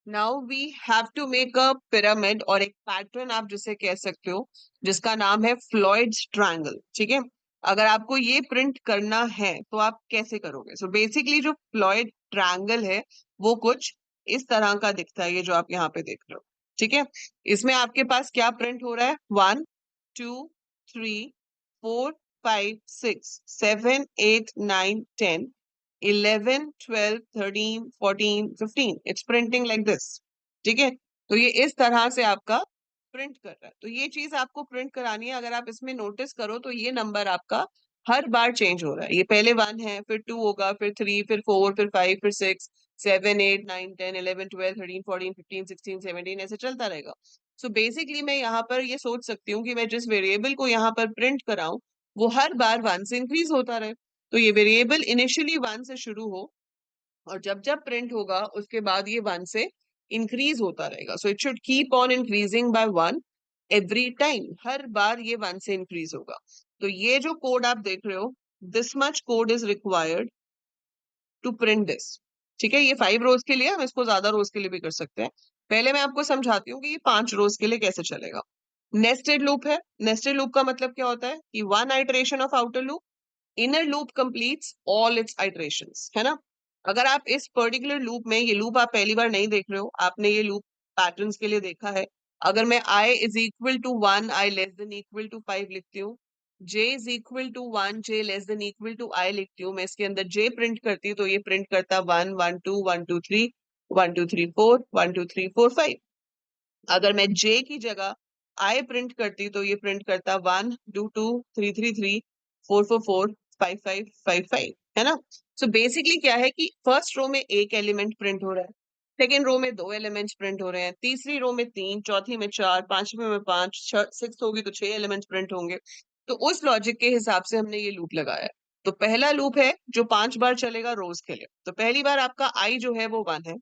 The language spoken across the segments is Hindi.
Now we have to make a pyramid, और एक पैटर्न आप जिसे कह सकते हो, जिसका नाम है फ्लॉयड्स ट्रायंगल। ठीक है, अगर आपको ये प्रिंट करना है तो आप कैसे करोगे? सो बेसिकली जो फ्लॉयड ट्रायंगल है वो कुछ इस तरह का दिखता है, ये जो आप यहाँ पे देख रहे हो। ठीक है, इसमें आपके पास क्या प्रिंट हो रहा है? 1 2 3 4 5 6 7 8 9 10 11 12 13 14 15, इट्स प्रिंटिंग लाइक दिस। ठीक है, तो ये इस तरह से आपका प्रिंट कर रहा है। तो ये चीज आपको प्रिंट करानी है। अगर आप इसमें नोटिस करो तो ये नंबर आपका हर बार चेंज हो रहा है। ये पहले 1 है, फिर 2 होगा, फिर 3, फिर 4, फिर 5, फिर 6, 7 8 9 10 11 12 13 14 15 16 17, ऐसे चलता रहेगा। सो बेसिकली मैं यहाँ पर ये सोच सकती हूँ कि मैं जिस वेरिएबल को यहाँ पर प्रिंट कराऊं वो हर बार 1 से इंक्रीज होता रहे। तो ये वेरिएबल इनिशियली 1 से शुरू हो, और जब जब प्रिंट होगा उसके बाद ये 1 से इंक्रीज होता रहेगा। So it should keep on increasing by 1 every time. हर बार ये 1 से इंक्रीज होगा। तो ये जो कोड आप देख रहे हो, this much code is required to print this. ठीक है, ये 5 रोज के लिए, हम इसको ज्यादा रोज के लिए भी कर सकते हैं। पहले मैं आपको समझाती हूँ कि ये 5 रोज के लिए कैसे चलेगा। नेस्टेड लूप है। नेस्टेड लूप का मतलब क्या होता है कि 1 iteration of outer loop, inner loop completes all it's iterations, है ना। अगर आप इस पर्टिकुलर लूप में, ये लूप आप पहली बार नहीं देख रहे हो, आपने ये लूप पैटर्न्स के लिए देखा है। अगर मैं i is equal to 1, i less than equal to 5 लिखती हूँ, j is equal to 1, j less than equal to i लिखती हूँ, मैं इसके अंदर j प्रिंट करती हूँ, तो ये प्रिंट करता 1 1 2 1 2 3 1 2 3 4 1 2 3 4 5। अगर मैं j की जगह i प्रिंट करती तो ये प्रिंट करता 1 2 2 3 3 3 4 4 4 5 5 5 5, है ना। सो बेसिकली क्या है कि फर्स्ट रो में एक एलिमेंट प्रिंट हो रहा है, सेकेंड रो में 2 एलिमेंट्स प्रिंट हो रहे हैं, तीसरी रो में 3, चौथी में 4, पांचवी में 5, सिक्स होगी तो 6 एलिमेंट्स प्रिंट होंगे। तो उस लॉजिक के हिसाब से हमने ये लूप लगाया है। तो पहला लूप है जो 5 बार चलेगा रोज के लिए। तो पहली बार आपका i जो है वो 1 है,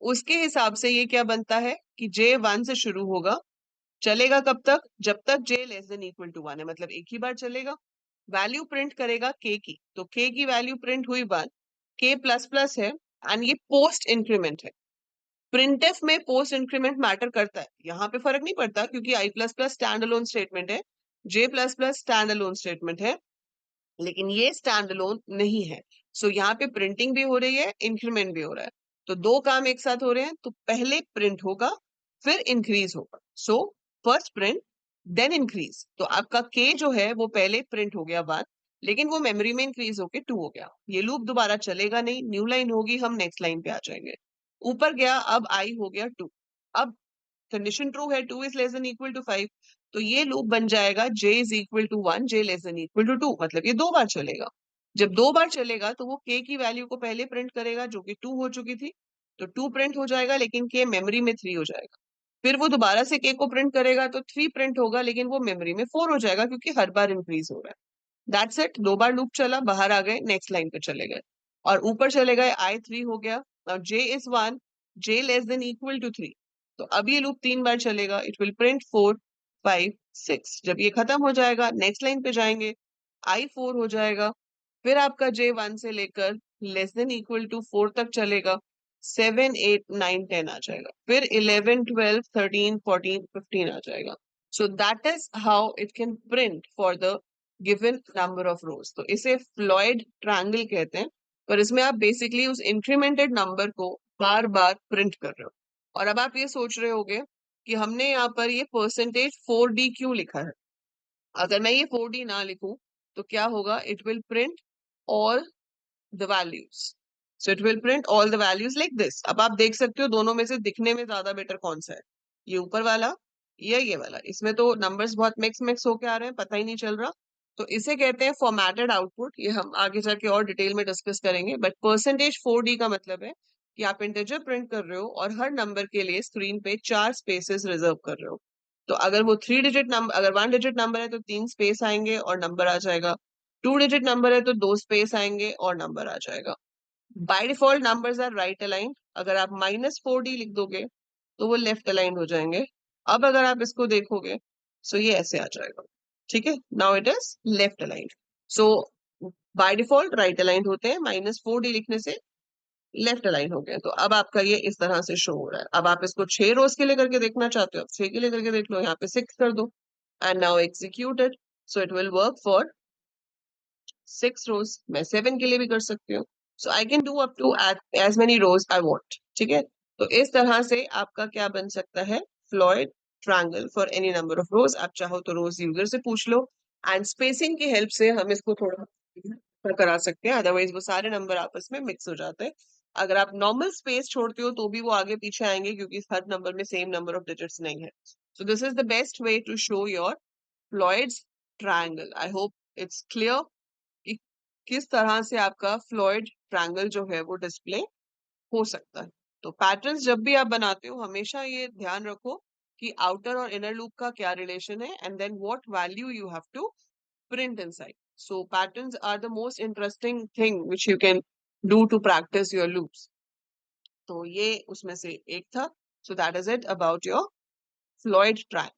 उसके हिसाब से ये क्या बनता है कि j 1 से शुरू होगा, चलेगा कब तक? जब तक j less than equal to 1 है, मतलब एक ही बार चलेगा। वैल्यू प्रिंट करेगा k की, तो k की वैल्यू प्रिंट हुई 1, k प्लस प्लस है, एंड ये पोस्ट इंक्रीमेंट है। प्रिंटफ में पोस्ट इंक्रीमेंट मैटर करता है, यहाँ पे फर्क नहीं पड़ता क्योंकि i plus plus stand alone statement है, j plus plus stand alone statement है, लेकिन ये स्टैंड अलोन नहीं है। सो यहाँ पे प्रिंटिंग भी हो रही है, इंक्रीमेंट भी हो रहा है। तो दो काम एक साथ हो रहे हैं, तो पहले प्रिंट होगा फिर इंक्रीज होगा। So first print then increase. तो आपका के जो है वो पहले प्रिंट हो गया 1, लेकिन वो मेमोरी में इंक्रीज होके 2 हो गया। ये लूप दोबारा चलेगा नहीं, न्यू लाइन होगी, हम नेक्स्ट लाइन पे आ जाएंगे। ऊपर गया, अब आई हो गया 2। अब कंडीशन ट्रू है, 2 is less than equal to 5, तो ये लूप बन जाएगा j is equal to 1, j less than equal to 2, मतलब ये 2 बार चलेगा। जब 2 बार चलेगा तो वो k की वैल्यू को पहले प्रिंट करेगा जो कि 2 हो चुकी थी, तो 2 प्रिंट हो जाएगा, लेकिन k मेमोरी में 3 हो जाएगा। फिर वो दोबारा से k को प्रिंट करेगा तो 3 प्रिंट होगा, लेकिन वो मेमोरी में 4 हो जाएगा क्योंकि हर बार इंक्रीज हो रहा है। दैट्स इट, 2 बार लूप चला, बाहर आ गए, नेक्स्ट लाइन पे चले गए, और ऊपर चले गए, i 3 हो गया, और j is 1, j less than equal to 3। तो अब ये लूप 3 बार चलेगा, इट विल प्रिंट 4 5 6। जब ये खत्म हो जाएगा, नेक्स्ट लाइन पे जाएंगे, i 4 हो जाएगा, फिर आपका j 1 से लेकर लेस देन इक्वल टू 4 तक चलेगा, 7 8 9 10 आ जाएगा, फिर 11 12 13 14 15 आ जाएगा। So that is how it can print for the given number of रोज। तो इसे फ्लॉयड ट्रायंगल कहते हैं, पर इसमें आप बेसिकली उस इंक्रीमेंटेड नंबर को बार बार प्रिंट कर रहे हो। और अब आप ये सोच रहे होगे कि हमने यहाँ पर ये परसेंटेज 4d क्यों लिखा है। अगर मैं ये 4d ना लिखूं तो क्या होगा? It will print all the values. So it will print all the values like this. अब आप देख सकते हो दोनों में से दिखने में ज्यादा बेटर कौन सा है, ये ऊपर वाला या ये वाला। इसमें तो नंबर्स बहुत मिक्स मिक्स होके आ रहे हैं, पता ही नहीं चल रहा। तो इसे कहते हैं फॉर्मेटेड आउटपुट। ये हम आगे जाके और डिटेल में डिस्कस करेंगे, बट परसेंटेज 4d का मतलब है कि आप इंटीजर प्रिंट कर रहे हो और हर नंबर के लिए स्क्रीन पे 4 स्पेसेस रिजर्व कर रहे हो। तो अगर वो 3 डिजिट नंबर, अगर 1 डिजिट नंबर है तो 3 स्पेस आएंगे और नंबर आ जाएगा। 2 डिजिट नंबर है तो 2 स्पेस आएंगे और नंबर आ जाएगा। By default numbers are right aligned. अगर आप -4d लिख दोगे तो वो लेफ्ट अलाइंड हो जाएंगे। अब अगर आप इसको देखोगे, सो ये ऐसे आ जाएगा। ठीक है, now it is left aligned. So by default right aligned होते हैं, -4d लिखने से लेफ्ट अलाइन हो गया। तो अब आपका ये इस तरह से शो हो रहा है। अब आप इसको 6 रोज के लिए करके देखना चाहते हो, 6 के लिए करके देख लो, यहाँ पे 6 कर दो and now execute it, so it will work for 6 rows. मैं 7 के लिए भी कर सकती हूँ। So I can do up to as many rows I want. ठीक है, तो इस तरह से आपका क्या बन सकता है, Floyd triangle for any number of रोज। आप चाहो तो रोज यूजर से पूछ लो एंड स्पेसिंग की हेल्प से हम इसको थोड़ा करा सकते हैं, अदरवाइज वो सारे नंबर आपस में मिक्स हो जाते हैं। अगर आप नॉर्मल स्पेस छोड़ते हो तो भी वो आगे पीछे आएंगे, क्योंकि हर नंबर में सेम नंबर ऑफ डिजिट्स नहीं है। So this is the best way to show your Floyd's triangle. I hope it's clear कि किस तरह से आपका फ्लॉयड ट्रायंगल जो है वो डिस्प्ले हो सकता है। तो पैटर्न्स जब भी आप बनाते हो हमेशा ये ध्यान रखो कि आउटर और इनर लूप का क्या रिलेशन है and then what value you have to print inside. So patterns are the most interesting thing which you can do to practice your loops. तो ये उसमें से एक था. So that is it about your Floyd triangle.